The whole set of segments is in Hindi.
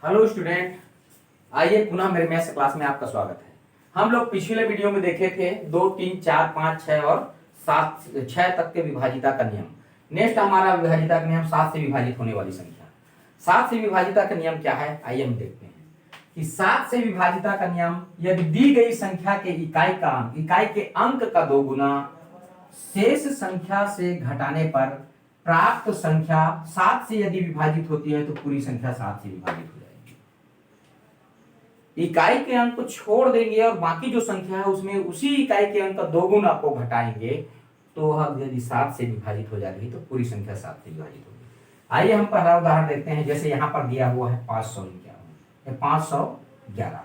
हेलो स्टूडेंट, आइए पुनः मेरे मैथ्स क्लास में आपका स्वागत है। हम लोग पिछले वीडियो में देखे थे 2, 3, 4, 5, 6 और 7, 6 तक के विभाजिता का नियम। नेक्स्ट हमारा विभाजिता का नियम 7 से विभाजित होने वाली संख्या। 7 से विभाजिता का नियम क्या है, आइए हम देखते हैं कि 7 से विभाजिता का नियम, यदि दी गई संख्या के इकाई के अंक का 2 गुना शेष संख्या से घटाने पर प्राप्त संख्या 7 से यदि विभाजित होती है तो पूरी संख्या 7 से विभाजित हो जाएगी। इकाई के अंक को छोड़ देंगे और बाकी जो संख्या है उसमें उसी इकाई के अंक का 2 गुना को घटाएंगे तो अब यदि 7 से विभाजित हो जाएगी तो पूरी संख्या 7 से विभाजित होगी। आइए हम पहला उदाहरण देखते हैं। जैसे यहाँ पर दिया हुआ है 511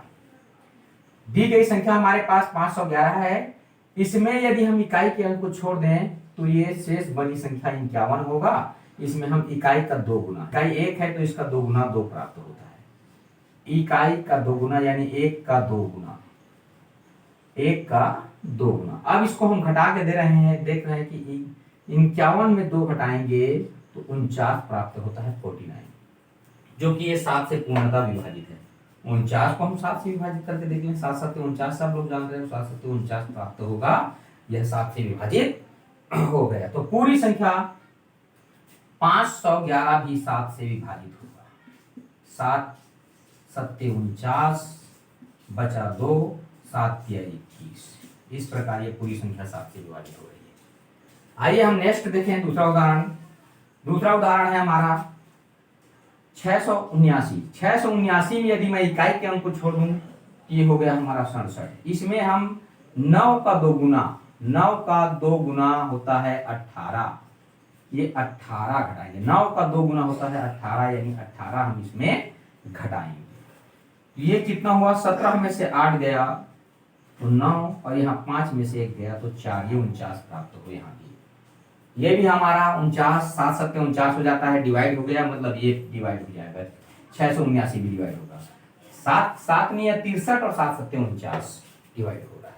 दी गई संख्या हमारे पास 511 है। इसमें यदि हम इकाई के अंक को छोड़ दें तो ये शेष बनी संख्या 51 होगा। इसमें हम इकाई का 2 गुना, इकाई 1 है तो इसका 2 गुना 2 प्राप्त होता है। इकाई का 2 गुना यानी 1 का 2 गुना, 1 का 2 गुना। अब इसको हम घटा के दे रहे हैं, देख रहे हैं कि 51 में 2 घटाएंगे तो 49 प्राप्त होता है, 49, जो कि ये 7 से पूर्णतः विभाजित है। 49 को हम 7 से विभाजित करके देख लें। 7 7 49, सब लोग जान रहे हैं 7 7 49 प्राप्त होगा। यह 7 से विभाजित हो गया तो पूरी संख्या 511 भी 7 से विभाजित होगा। 7 7 49 बचा 2, 7 3 21। इस प्रकार ये पूरी संख्या 7 से विभाजित हो रही है। आइए हम नेक्स्ट देखें दूसरा उदाहरण। दूसरा उदाहरण है हमारा 679 में यदि मैं इकाई के अंक को छोड़ दूं, ये हो गया हमारा 67। इसमें हम 9 का 2 गुना होता है 18। ये 18 घटाएंगे। 9 का 2 गुना होता है 18, यानी 18 हम इसमें घटाएंगे। ये कितना हुआ, 17 में से 8 गया तो 9 और यहाँ 5 में से 1 गया तो 4, ये 49 प्राप्त हो। यहाँ भी ये भी हमारा 49, 7 7 49 हो जाता है, डिवाइड हो गया, मतलब ये डिवाइड हो जाएगा। 679 भी डिवाइड होगा। 7 7 नहीं है 63 और 7 7 49 डिवाइड हो रहा है।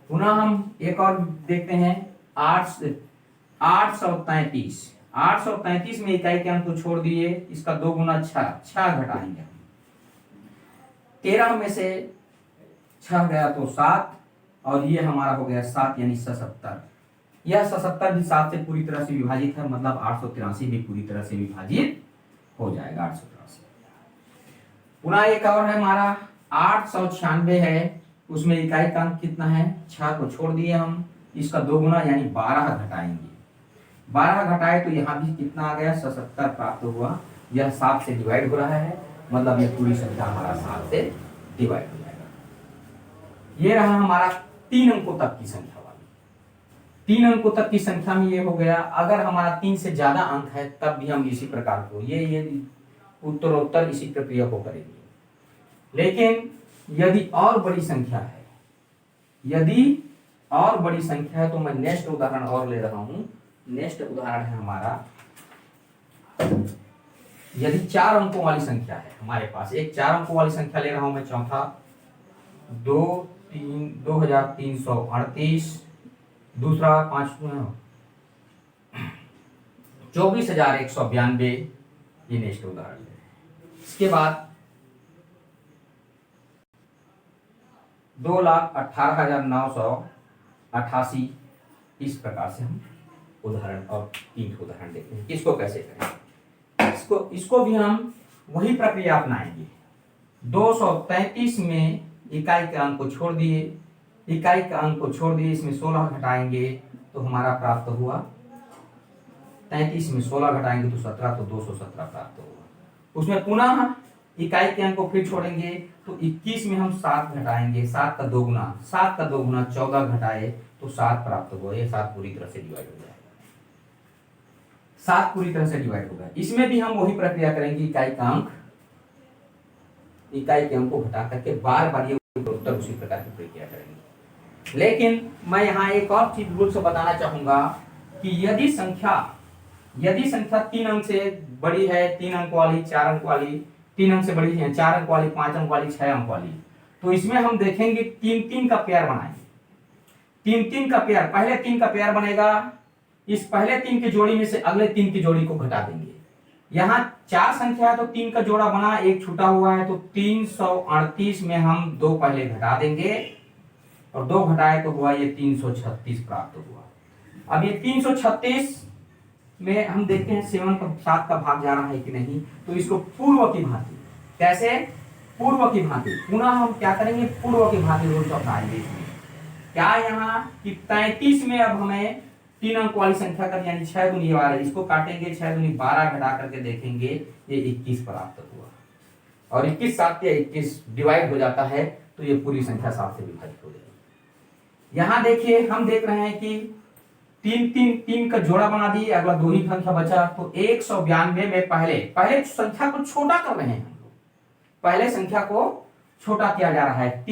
पुनः हम एक और देखते हैं 833 में इकाई के अंक को छोड़ दिए, इसका 2 गुना 6 घटाएंगे हम। 13 में से 6 गया तो 7 और ये हमारा हो गया 7 यानी 77। यह 77 भी 7 से पूरी तरह से विभाजित है, मतलब 883 भी पूरी तरह से विभाजित हो जाएगा। 883। पुनः एक और है हमारा 896 है, उसमें इकाई का अंक कितना है, 6 को छोड़ दिए हम, इसका 2 गुना यानी 12 घटाएंगे। 12 घटाए तो यहाँ भी कितना आ गया, 77 प्राप्त हुआ। यह 7 से डिवाइड हो रहा है, मतलब ये पूरी संख्या हमारा 7 से डिवाइड हो जाएगा। ये रहा हमारा 3 अंकों तक की संख्या वाली। 3 अंकों तक की संख्या में ये हो गया। अगर हमारा 3 से ज्यादा अंक है तब भी हम इसी प्रकार को ये उत्तरोत्तर इसी प्रक्रिया को करेंगे। लेकिन यदि और बड़ी संख्या है, तो मैं नेक्स्ट उदाहरण और ले रहा हूं। नेक्स्ट उदाहरण है हमारा, यदि 4 अंकों वाली संख्या है हमारे पास, एक 4 अंकों वाली संख्या ले रहा हूं मैं, चौथा 2338, दूसरा 24,192। ये नेक्स्ट उदाहरण है। इसके बाद 2,18,988। इस प्रकार से हम उदाहरण और 3 उदाहरण देखते हैं। इसको कैसे करें, इसको भी हम वही प्रक्रिया अपनाएंगे। 233 में इकाई के अंक को छोड़ दिए, इसमें 16 घटाएंगे तो हमारा प्राप्त हुआ 33 में 16 घटाएंगे तो 17, तो 217 प्राप्त होगा। उसमें पुनः इकाई के अंक को फिर छोड़ेंगे तो 21 में हम 7 घटाएंगे, 7 का 2 गुना 14 घटाए तो 7 प्राप्त हुआ। ये 7 पूरी तरह से डिवाइड हो जाएगा। 7 पूरी तरह से डिवाइड होगा। इसमें भी हम वही प्रक्रिया करेंगे, इकाई के अंक को घटा करके बार बार ये उत्तर उसी प्रकार की प्रक्रिया करेंगे। लेकिन मैं यहाँ एक और चीज रूल से बताना चाहूंगा कि यदि संख्या 3 अंक से बड़ी है, 3 अंक वाली, 4 अंक वाली, 3 अंक से बड़ी है, 4 अंक वाली, 5 अंक वाली, 6 अंक वाली, तो इसमें हम देखेंगे 3-3 का पेयर बनाएंगे। 3-3 का पेयर, पहले 3 का पेयर बनेगा, इस पहले 3 की जोड़ी में से अगले 3 की जोड़ी को घटा देंगे। यहाँ 4 संख्या है तो 3 का जोड़ा बना, एक छूटा हुआ है, तो 338 में हम 2 पहले घटा देंगे और 2 घटाए तो हुआ ये 336 प्राप्त हुआ। अब ये 336 में हम देखते हैं 7 का भाग जा रहा है कि नहीं, तो इसको पूर्व की भांति, कैसे पूर्व की भांति, पुनः हम क्या करेंगे, पूर्व की भांति रूल अपनाएंगे। इसमें क्या यहाँ कि 33 में अब हमें 3 अंक वाली संख्या का यानी 6 दूनी 12, इसको काटेंगे, 6 दूनी 12 घटा करके देखेंगे ये 21 प्राप्त हुआ, और 21 7 या 21 डिवाइड हो जाता है तो ये पूरी संख्या 7 से विभाजित हो जाएगी। यहाँ देखिए हम देख रहे हैं कि 3 का जोड़ा बना दिए, अगला 2 ही संख्या बचा, तो 192 में पहले संख्या को छोटा कर रहे हैं हम लोग, पहले संख्या को छोटा किया जा रहा है।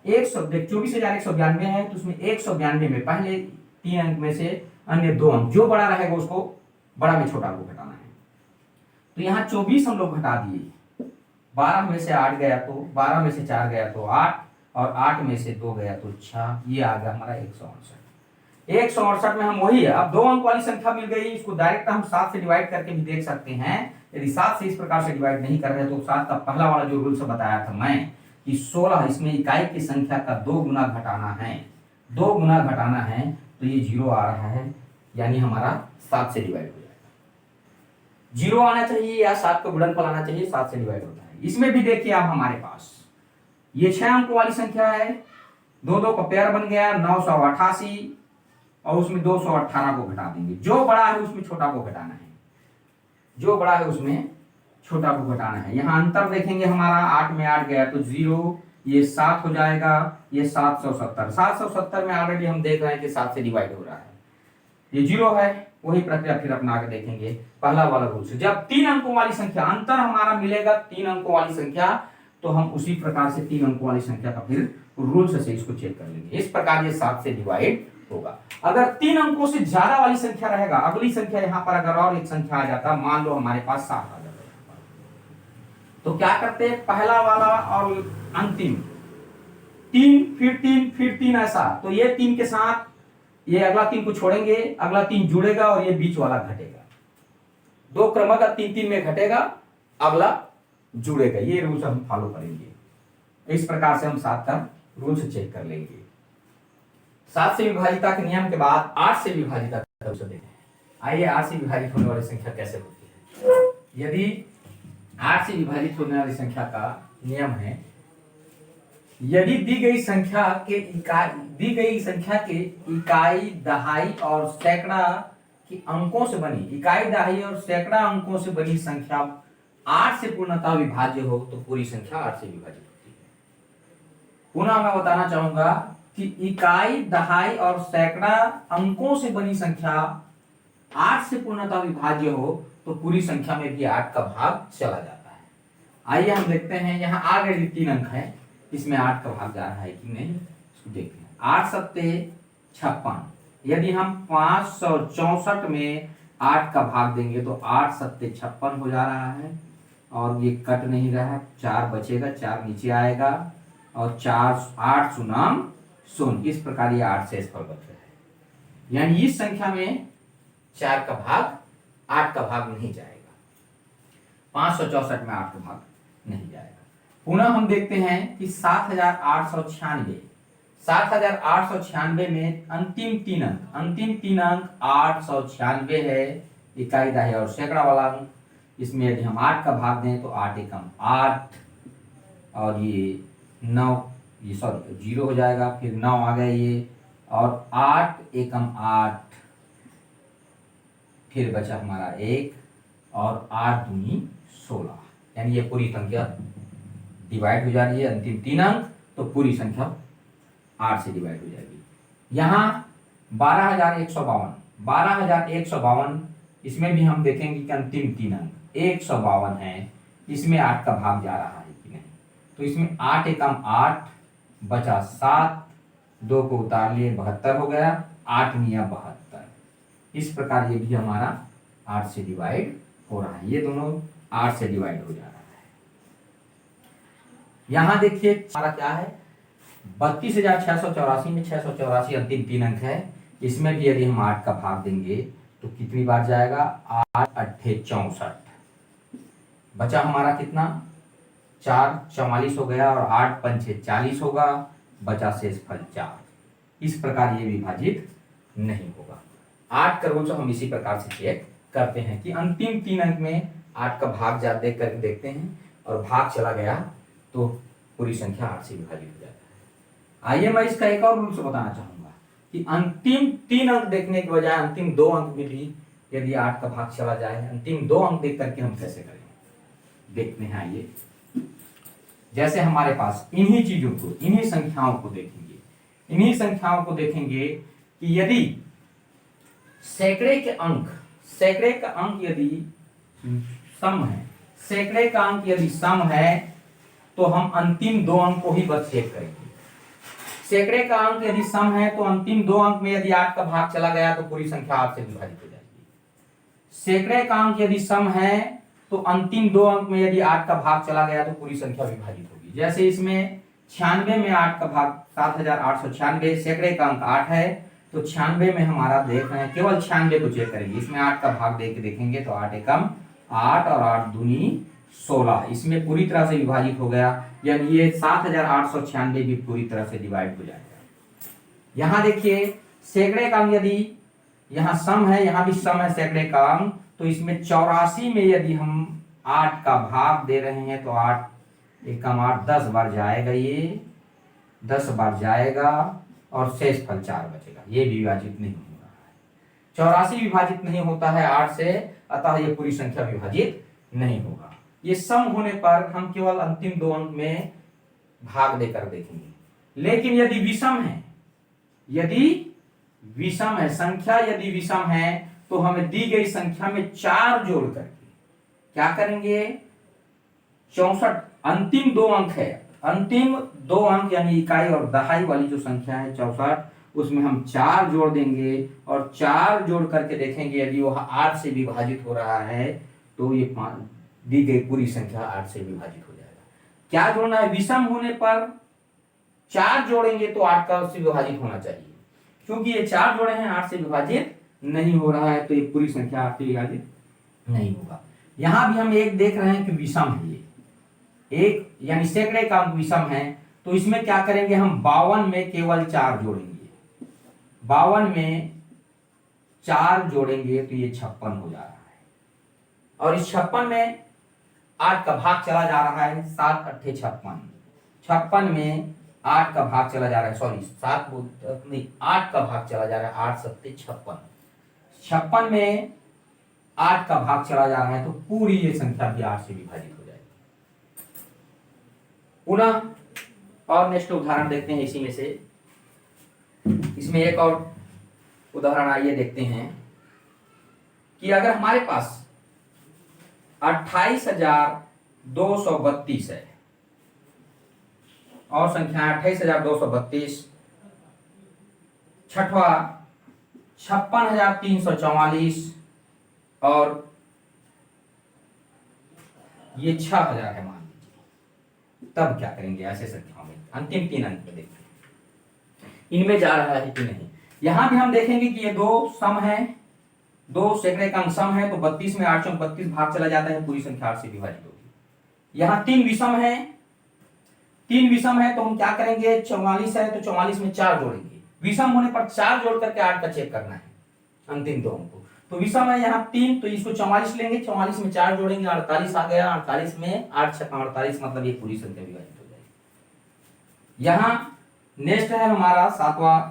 24,192 है तो उसमें 192 में पहले 3 अंक में से अन्य 2 अंक जो बड़ा रहेगा उसको बड़ा में छोटा को घटाना है। तो यहाँ 24 हम लोग घटा दिए, 12 में से 8 गया तो 12 में से 4 गया तो 8, और 8 में से 2 गया तो 6, ये आ गया हमारा 168। 168 में हम वही है, अब 2 अंक वाली संख्या मिल गई, इसको डायरेक्ट हम 7 से डिवाइड करके भी देख सकते हैं। यदि 7 से इस प्रकार से डिवाइड नहीं कर रहे तो 7 का पहला वाला जो रूल से बताया था मैं कि 16, इसमें इकाई की संख्या का 2 गुना घटाना है, 2 गुना घटाना है, तो ये 0 आ रहा है, यानी हमारा 7 से डिवाइड हो जाएगा। 0 आना चाहिए या 7 को गुणनफल आना चाहिए, 7 से डिवाइड होता है। इसमें भी देखिए आप हमारे पास ये 6 अंकों वाली संख्या है, 2 का पेयर बन गया 988, और उसमें 218 को घटा देंगे, जो बड़ा है उसमें छोटा को घटाना है, जो बड़ा है उसमें छोटा को घटाना है। यहाँ अंतर देखेंगे हमारा 8 में 8 गया तो 0, ये 7 हो जाएगा, ये 770 में ऑलरेडी हम देख रहे हैं कि 7 से डिवाइड हो रहा है, ये 0 है। वही प्रक्रिया फिर अपना के देखेंगे पहला वाला रूल से, जब 3 अंकों वाली संख्या अंतर हमारा मिलेगा 3 अंकों वाली संख्या, तो हम उसी प्रकार से 3 अंकों वाली संख्या का फिर रूल से इसको चेक कर लेंगे। इस प्रकार ये 7 से डिवाइड होगा। अगर 3 अंकों से ज्यादा वाली संख्या रहेगा, अगली संख्या यहाँ पर अगर और एक संख्या आ जाता, मान लो हमारे पास 7 आ जाता, तो क्या करते हैं, पहला वाला और अंतिम 3 फिर 3 ऐसा, तो ये 3 के साथ ये अगला 3 को छोड़ेंगे, अगला 3 जुड़ेगा और ये बीच वाला घटेगा, 2 क्रमांक 3 में घटेगा, अगला जुड़ेगा, ये रूल्स हम फॉलो करेंगे। इस प्रकार से हम 7 का रूल्स चेक कर लेंगे। 7 से विभाजिता के नियम के बाद 8 से विभाजिता का रूल्स देखें। आइए 8 से विभाजित होने वाली संख्या कैसे होती है। यदि 8 से विभाजित होने वाली संख्या का नियम है, यदि दी गई संख्या के इकाई, दहाई और सैकड़ा के अंकों से बनी, इकाई, दहाई और सैकड़ा अंकों से बनी संख्या 8 से पूर्णतः विभाज्य हो तो पूरी संख्या 8 से विभाजित होती है। पुनः मैं बताना चाहूंगा कि इकाई, दहाई और सैकड़ा अंकों से बनी संख्या 8 से पूर्णतः विभाज्य हो तो पूरी संख्या में भी 8 का भाग चला जाता है। आइए हम देखते हैं, यहाँ आगे 3 अंक है, इसमें 8 का भाग जा रहा है कि नहीं, इसको देखते हैं। 8 सत्ते 56, यदि हम 564 में 8 का भाग देंगे तो 8 सत्ते 56 हो जा रहा है, और ये कट नहीं रहा, 4 बचेगा, 4 नीचे आएगा, और 4 8 सुनाम 0, इस प्रकार ये 8 से स्फल बच रहा है, यानी इस संख्या में 4 का भाग 8 का भाग नहीं जाएगा, 564 में 8 का भाग नहीं जाएगा। पुनः हम देखते हैं कि 7,896 में अंतिम 3 अंक 896 है, इकाई, दहाई और सैकड़ा वाला अंक। इसमें यदि हम 8 का भाग दें तो 8 एकम 8, और ये 9, ये सॉरी 0 हो जाएगा, फिर 9 आ गए ये, और 8 एकम 8, फिर बचा हमारा 1, और 8 दूनी 16, यानी ये पूरी संख्या डिवाइड हो जा रही है, अंतिम 3 अंक, तो पूरी संख्या 8 से डिवाइड हो जाएगी। यहाँ 12,152, इसमें भी हम देखेंगे कि अंतिम 3 अंक 152 है, इसमें 8 का भाग जा रहा है कि नहीं, तो इसमें 8 एकम 8 बचा 7, 2 को उतार लिए 72 हो गया, 8 मिया 72, इस प्रकार ये भी हमारा 8 से डिवाइड हो रहा है, ये दोनों 8 से डिवाइड हो जा रहा है। यहां देखिए हमारा क्या है, 32,684 में 684 अंतिम 3 अंक है, इसमें भी यदि हम 8 का भाग देंगे तो कितनी बार जाएगा, 8 8 64, बचा हमारा कितना, 4 44 हो गया, और 8 पंचे 40 होगा, बचा शेष फल 4। इस प्रकार ये विभाजित नहीं होगा। 8 का रूल हम इसी प्रकार से चेक करते हैं कि अंतिम 3 अंक में 8 का भाग जा देख करके देखते हैं, और भाग चला गया तो पूरी संख्या 8 से विभाजित हो जाता है। आइए मैं इसका एक और रूल से बताना चाहूंगा कि अंतिम 3 अंक देखने के बजाय अंतिम 2 अंक में भी यदि 8 का भाग चला जाए, अंतिम 2 अंक देख करके हम कैसे करेंगे देखते हैं। आइए, जैसे हमारे पास इन्हीं चीजों को, इन्हीं संख्याओं को देखेंगे, इन्हीं संख्याओं को देखेंगे कि यदि सैकड़े का अंक यदि सम है, सैकड़े का अंक यदि सम है तो हम अंतिम 2 अंक को ही बस चेक करेंगे। सैकड़े का अंक यदि सम है तो अंतिम 2 अंक में यदि 8 का भाग चला गया तो पूरी संख्या 8 से विभाजित हो जाएगी। सैकड़े का अंक यदि सम है तो अंतिम 2 अंक में यदि 8 का भाग चला गया तो पूरी संख्या विभाजित होगी। जैसे इसमें 96 में 8 का भाग 7896, सैकड़े का अंक 8 है तो 96 में हमारा देख रहे हैं, केवल 96 को चेक करेंगे। इसमें 8 का भाग देख के देखेंगे तो 8 एकम 8 और 8 दूनी 16, इसमें पूरी तरह से विभाजित हो गया, यानी ये 7896 भी पूरी तरह से डिवाइड हो जाएगा। यहां देखिए सैकड़े का अंक यदि यहाँ सम है, यहाँ भी सम है सैकड़े का अंक, तो इसमें 84 में यदि हम 8 का भाग दे रहे हैं तो 8 एकम 8 10 बार जाएगा, ये 10 बार जाएगा और शेष फल 4 बचेगा। ये भी विभाजित नहीं हो रहा है। 84 विभाजित नहीं होता है 8 से, अतः ये पूरी संख्या विभाजित नहीं होगा। ये सम होने पर हम केवल अंतिम 2 अंक में भाग देकर देखेंगे। लेकिन यदि विषम है, यदि विषम है संख्या, यदि विषम है तो हमें दी गई संख्या में 4 जोड़ करके क्या करेंगे, 64 अंतिम 2 अंक है, अंतिम 2 अंक यानी इकाई और दहाई वाली जो संख्या है 64, उसमें हम 4 जोड़ देंगे और 4 जोड़ करके देखेंगे यदि वह 8 से विभाजित हो रहा है तो ये दी गई पूरी संख्या 8 से विभाजित हो जाएगा। क्या जोड़ना है, विषम होने पर 4 जोड़ेंगे तो 8 का उससे विभाजित होना चाहिए, क्योंकि ये 4 जोड़े हैं 8 से विभाजित नहीं हो रहा है तो ये पूरी संख्या 8 से विभाजित नहीं होगा। यहां भी हम एक देख रहे हैं कि विषम है, ये एक यानी सैकड़े का अंक विषम है, तो इसमें क्या करेंगे, हम 52 में केवल 4 जोड़ेंगे, 52 में 4 जोड़ेंगे तो ये 56 हो जा रहा है, और इस 56 में 8 का भाग चला जा रहा है, 7 8 56, 56 में 8 का भाग चला जा रहा है, सॉरी 7 नहीं 8 का भाग चला जा रहा है, 8 7 56, 56 में 8 का भाग चला जा रहा है तो पूरी ये संख्या भी 8 से विभाजित हो जाएगी। पुनः और नेक्स्ट उदाहरण देखते हैं इसी में से। इसमें एक और उदाहरण आइए देखते हैं कि अगर हमारे पास 28,232 है और संख्या 28,232, छठवा 56,344 और ये 6,000 है मान लीजिए, तब क्या करेंगे ऐसे संख्याओं में, अंतिम 3 अंक में देखते हैं इनमें जा रहा है कि नहीं। यहां भी हम देखेंगे कि ये 2 सम है, 2 सैकड़े का अंक सम है तो 32 में 8 32 भाग चला जाता है, पूरी संख्या 8 से विभाजित होगी। यहां 3 विषम है, 3 विषम है तो हम क्या करेंगे, 44 है तो 44 में 4 जोड़ेंगे, विषम होने पर 4 जोड़ करके 8 का चेक करना है अंतिम 2 अंक को। तो विषम है यहाँ 3 तो इसको 44 लेंगे, 44 में 4 जोड़ेंगे, 48 आ गया, 48 में 8 6 48, मतलब ये पूरी संख्या विभाजित हो जाएगी। यहाँ नेक्स्ट है हमारा 7वां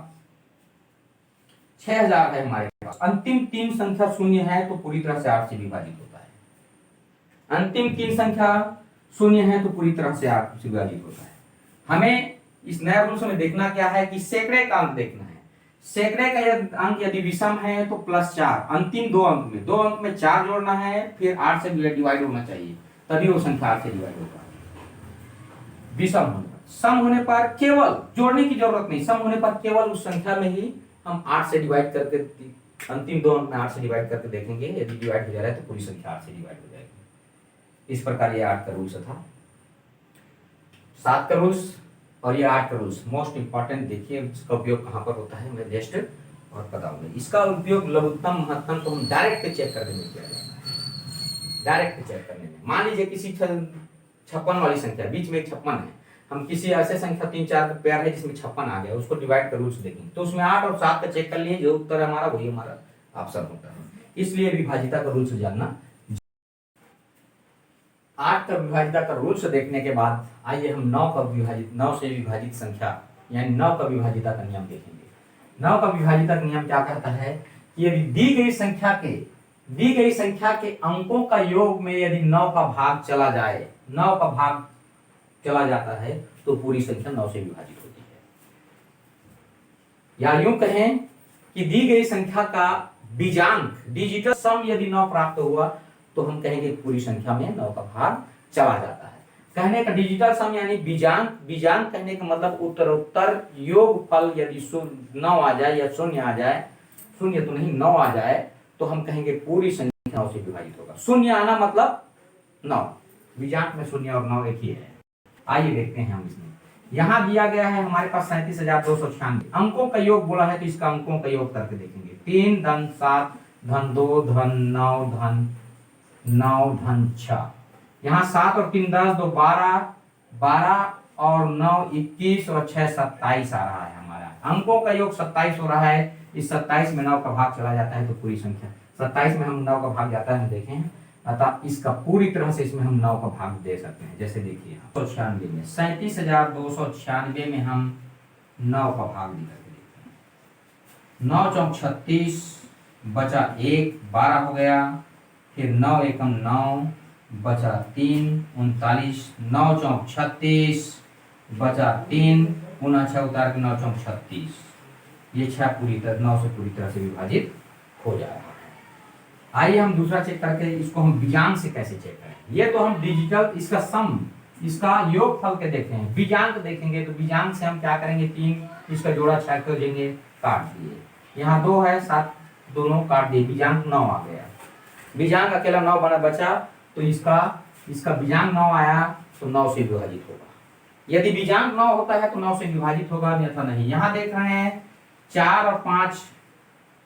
6,000 है हमारे पास, अंतिम 3 संख्या शून्य है तो पूरी तरह से 8 से विभाजित होता है, अंतिम 3 संख्या शून्य है तो पूरी तरह से 8 से विभाजित होता है। हमें इस नए रूल्स में देखना क्या है कि सैकड़े का अंक देखना है, सैकड़े का अंक यदि विषम है तो +4, अंतिम 2 अंक में 2 अंक में 4 जोड़ना है, फिर 8 से डिवाइड होना चाहिए, तभी वो संख्या 8 से डिवाइड होगा। विषम होने पर, सम होने पर केवल जोड़ने की जरूरत नहीं, सम होने पर केवल उस संख्या में ही हम 8 से डिवाइड करके, अंतिम 2 अंक में 8 से डिवाइड करके देखेंगे, यदि डिवाइड हो जा रहा है तो पूरी संख्या 8 से डिवाइड हो जाएगी। इस प्रकार ये 8 का रूल्स था, 7 का रूल्स और ये 8 का रूल्स मोस्ट इंपॉर्टेंट। देखिए इसका उपयोग कहां पर होता है मैं जस्ट और बताऊंगा। इसका उपयोग लघुत्तम महत्तम तो हम डायरेक्ट चेक करने में किया जाता है। डायरेक्ट चेक करने में। मान लीजिए किसी 56 वाली संख्या, बीच में एक 56 है, हम किसी ऐसे संख्या 3-4 पेयर है जिसमें 56 आ गया, उसको डिवाइड कर रूल्स देखेंगे तो उसमें 8 और 7 का चेक कर लिए, जो उत्तर है हमारा वही हमारा ऑप्शन होता है। इसलिए विभाजिता का रूल्स जानना। 8 का विभाजिता का रूल्स देखने के बाद आइए हम 9 से विभाजित संख्या यानी 9 का विभाजिता का नियम देखेंगे। 9 का विभाजिता का नियम क्या कहता है कि यदि दी गई संख्या के अंकों का योग में यदि 9 का भाग चला जाए, 9 का भाग चला जाता है तो पूरी संख्या 9 से विभाजित होती है। या यूं कहें कि दी गई संख्या का बीजांक डिजिटल सम यदि 9 प्राप्त हुआ तो हम कहेंगे पूरी संख्या में 9 का भाग चला जाता है। कहने का डिजिटल सम यानी बीजांक कहने का मतलब उत्तरोत्तर योगफल यदि 9 आ जाए या शून्य आ जाए, शून्य तो नहीं 9 आ जाए तो हम कहेंगे पूरी संख्या 9 से विभाजित होगा। शून्य आना मतलब 9, बीजांक में शून्य और 9 एक ही है। आइए देखते हैं हम इसमें। यहां दिया गया है हमारे पास 37,296 अंकों का योग बोला है तो इसका अंकों का योग करके देखेंगे। 3 धन 7 धन 2 धन 9 धन 9 धन 6, यहाँ 7 और 3 10, 2 12, 12 और 9 21 और 6 27 आ रहा है। हमारा अंकों का योग 27 हो रहा है। इस 27 में 9 का भाग चला जाता है तो पूरी संख्या 27 में हम 9 का भाग जाता है, हम देखें, अतः इसका पूरी तरह से इसमें हम 9 का भाग दे सकते हैं। जैसे देखिए 296 में 37,296 में हम 9 का भाग दे करके देखते हैं। 9 चौक 36 बचा 1 12 हो गया, फिर 9 एकम 9 बचा 3 39, 9 चौक 36 बचा 3 6 उतार के 9 चौक 36, ये 6 पूरी तरह 9 से पूरी तरह से विभाजित हो जा रहा है। आइए हम दूसरा चेक करके इसको हम बीजांक से कैसे चेक करें। ये तो हम डिजिटल इसका सम इसका योगफल के देखे हैं, बीजांक देखेंगे तो बीजांक से हम क्या करेंगे, 3 इसका जोड़ा 6 कर देंगे, काट दिए, यहाँ 2 है 7 दोनों काट दिए, बीजांक 9 आ गया। बीजांक अकेला 9 बना बचा तो इसका बीजांक 9 आया तो 9 से विभाजित होगा। यदि बीजांक 9 होता है तो 9 से विभाजित होगा, अन्यथा नहीं। यहाँ देख रहे हैं 4 और 5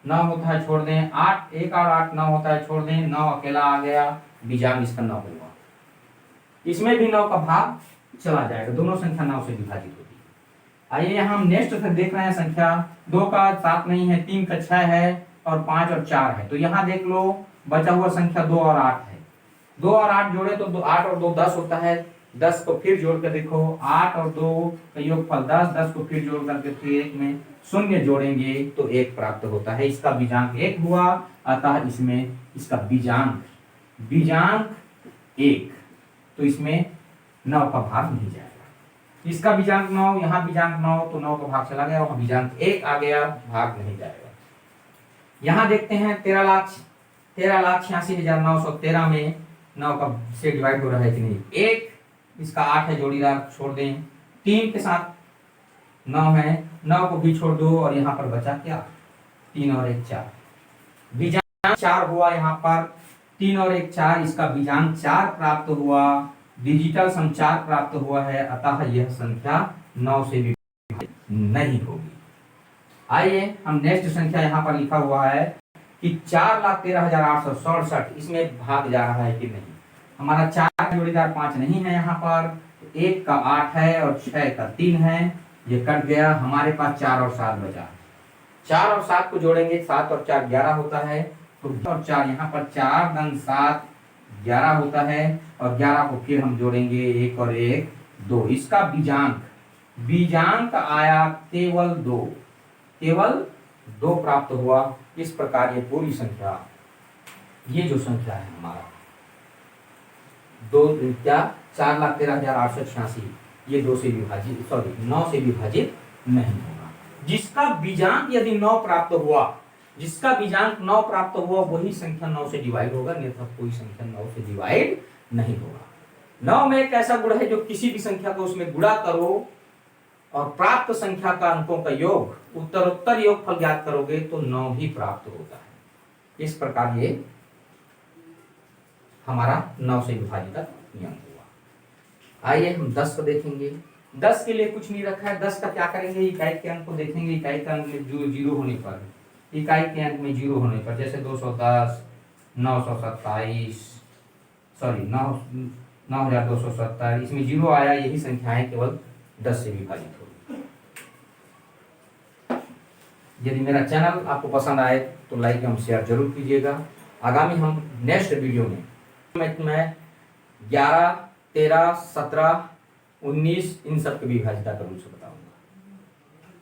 9 होता है छोड़ दें, 8 1 और 8 9 होता है छोड़ दें, 9 अकेला आ गया, बीजांक इसका 9 होगा। इसमें भी 9 का भाग चला जाएगा, दोनों संख्या 9 से विभाजित होती है। आइए हम नेक्स्ट से देख रहे हैं संख्या 2 का 7 नहीं है, 3 का 6 है और 5 और 4 है। तो यहाँ देख लो बचा हुआ संख्या 2 और 8 है। 2 और 8 जोड़े तो 8 और 2 10 होता है, 10 को फिर जोड़ कर देखो, 8 और 2 का योगफल 10, 10 को फिर जोड़ करके फिर 1 में शून्य जोड़ेंगे तो 1 प्राप्त होता है। इसका बीजांक 1 हुआ, अतः इसमें इसका बीजांक 1, तो इसमें 9 का भाग नहीं जाएगा। इसका बीजांक 9, यहाँ बीजांक 9 तो 9 का भाग चला गया और बीजांक 1 आ गया, भाग नहीं जाएगा। यहाँ देखते हैं 13,86,913 में 9 का से डिवाइड हो रहा है कि नहीं। 1 इसका 8 है जोड़ीदार, छोड़ दें, 3 के साथ 9 है, 9 को भी छोड़ दो और यहाँ पर बचा क्या, 3 और 1 4, बीजांक 4 हुआ। यहाँ पर 3 और 1 4, इसका बीजांक 4 प्राप्त हुआ, डिजिटल सम 4 प्राप्त हुआ है, अतः यह संख्या 9 से विभाजित नहीं होगी। आइए हम नेक्स्ट संख्या यहाँ पर लिखा हुआ है कि 4,13,867 इसमें भाग जा रहा है कि नहीं। हमारा 4 जोड़ीदार 5 नहीं है, यहाँ पर 1 का 8 है और 6 का 3 है, ये कट गया, हमारे पास 4 और 7 बचा। 4 और 7 को जोड़ेंगे, 7 और 4 11 होता है, तो और 4 यहाँ पर 4 धन 7 11 होता है और 11 को फिर हम जोड़ेंगे, 1 और 1 2। इसका बीजांक आया केवल 2 प्राप्त हुआ। इस प्रकार ये पूरी संख्या, ये जो संख्या है हमारा 4,13,886 ये 9 से विभाजित नहीं होगा। जिसका बीजांक यदि 9 प्राप्त हुआ वही संख्या 9 से डिवाइड होगा, अन्यथा कोई संख्या 9 से डिवाइड नहीं होगा। 9 में एक ऐसा गुण है जो किसी भी संख्या को उसमें गुणा करो और प्राप्त संख्या का अंकों का योग उत्तरोत्तर योगफल ज्ञात करोगे तो 9 ही प्राप्त होता है। इस प्रकार ये हमारा 9 से विभाजित नियम हुआ। आइए हम 10 को देखेंगे। 10 के लिए कुछ नहीं रखा है। 10 का क्या करेंगे, इकाई के अंक को देखेंगे। इकाई के अंक में जीरो होने पर, इकाई के अंक में जीरो होने पर, जैसे 210, 927, सॉरी 9,270, इसमें 0 आया, यही संख्याएं केवल 10 से विभाजित होगी। यदि मेरा चैनल आपको पसंद आए तो लाइक एवं शेयर जरूर कीजिएगा। आगामी हम नेक्स्ट वीडियो में मैं 11, 13, 17, 19 इन सब की विभाज्यता करूँ बताऊँगा।